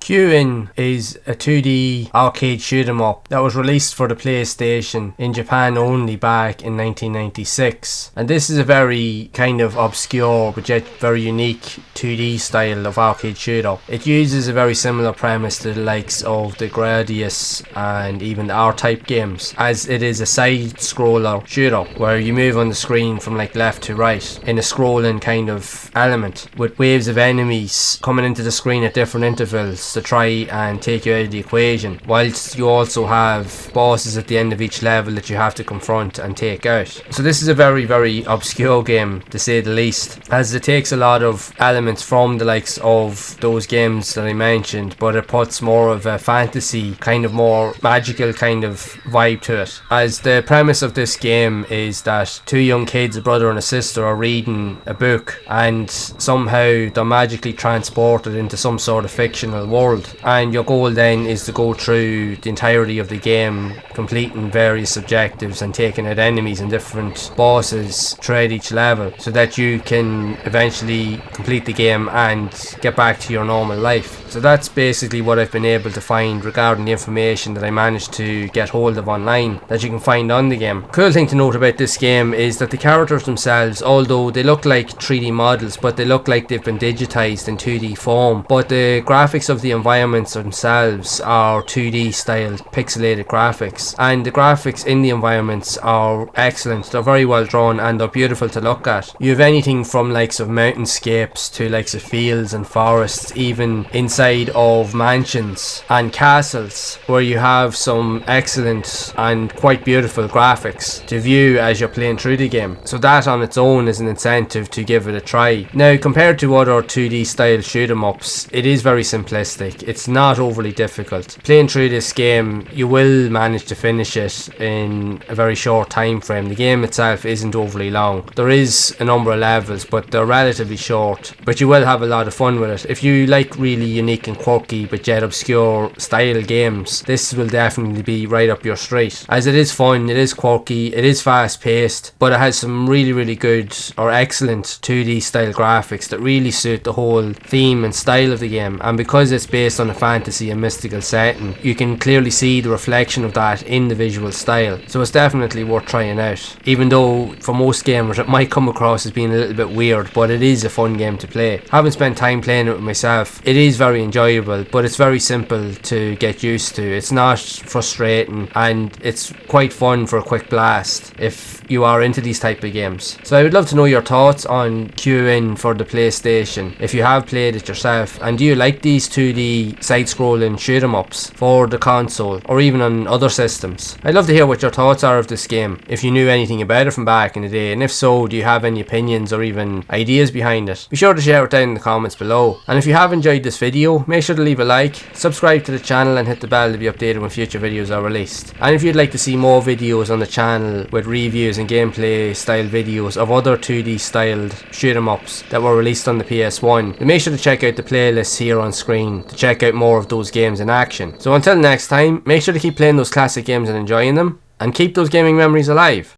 Kyuiin is a 2D arcade shoot 'em up that was released for the PlayStation in Japan only back in 1996, and this is a very kind of obscure but yet very unique 2D style of arcade shoot up. It uses a very similar premise to the likes of the Gradius and even the R-Type games, as it is a side scroller shoot up where you move on the screen from like left to right in a scrolling kind of element, with waves of enemies coming into the screen at different intervals to try and take you out of the equation, whilst you also have bosses at the end of each level that you have to confront and take out. So this is a very obscure game, to say the least, as it takes a lot of elements from the likes of those games that I mentioned, but it puts more of a fantasy, kind of more magical kind of vibe to it. As the premise of this game is that two young kids, a brother and a sister, are reading a book, and somehow they're magically transported into some sort of fictional world, and your goal then is to go through the entirety of the game, completing various objectives and taking out enemies and different bosses throughout each level, so that you can eventually complete the game and get back to your normal life. So that's basically what I've been able to find regarding the information that I managed to get hold of online that you can find on the game. Cool thing to note about this game is that the characters themselves, although they look like 3D models, but they look like they've been digitized in 2D form, but the graphics of the environments themselves are 2D style pixelated graphics, and the graphics in the environments are excellent. They're very well drawn and they're beautiful to look at. You have anything from likes of mountainscapes to likes of fields and forests, even inside of mansions and castles, where you have some excellent and quite beautiful graphics to view as you're playing through the game. So that on its own is an incentive to give it a try. Now, compared to other 2D style shoot 'em ups, it is very simplistic. It's not overly difficult. Playing through this game, you will manage to finish it in a very short time frame. The game itself isn't overly long. There is a number of levels, but they're relatively short, but you will have a lot of fun with it. If you like really unique and quirky but yet obscure style games, this will definitely be right up your street, as it is fun, it is quirky, it is fast paced, but it has some really good or excellent 2D style graphics that really suit the whole theme and style of the game. And because it's based on a fantasy and mystical setting, you can clearly see the reflection of that in the visual style, so it's definitely worth trying out, even though for most gamers it might come across as being a little bit weird, but it is a fun game to play. Having spent time playing it with myself, it is very enjoyable, but it's very simple to get used to. It's not frustrating, and it's quite fun for a quick blast if you are into these type of games. So I would love to know your thoughts on Kyuiin for the PlayStation, if you have played it yourself, and do you like these 2D side-scrolling shoot 'em ups for the console or even on other systems? I'd love to hear what your thoughts are of this game, if you knew anything about it from back in the day, and if so, do you have any opinions or even ideas behind it? Be sure to share it down in the comments below, and if you have enjoyed this video, make sure to leave a like, subscribe to the channel and hit the bell to be updated when future videos are released. And if you'd like to see more videos on the channel with reviews and gameplay style videos of other 2D styled shoot 'em ups that were released on the PS1, then make sure to check out the playlists here on screen to check out more of those games in action. So until next time, make sure to keep playing those classic games and enjoying them, and keep those gaming memories alive.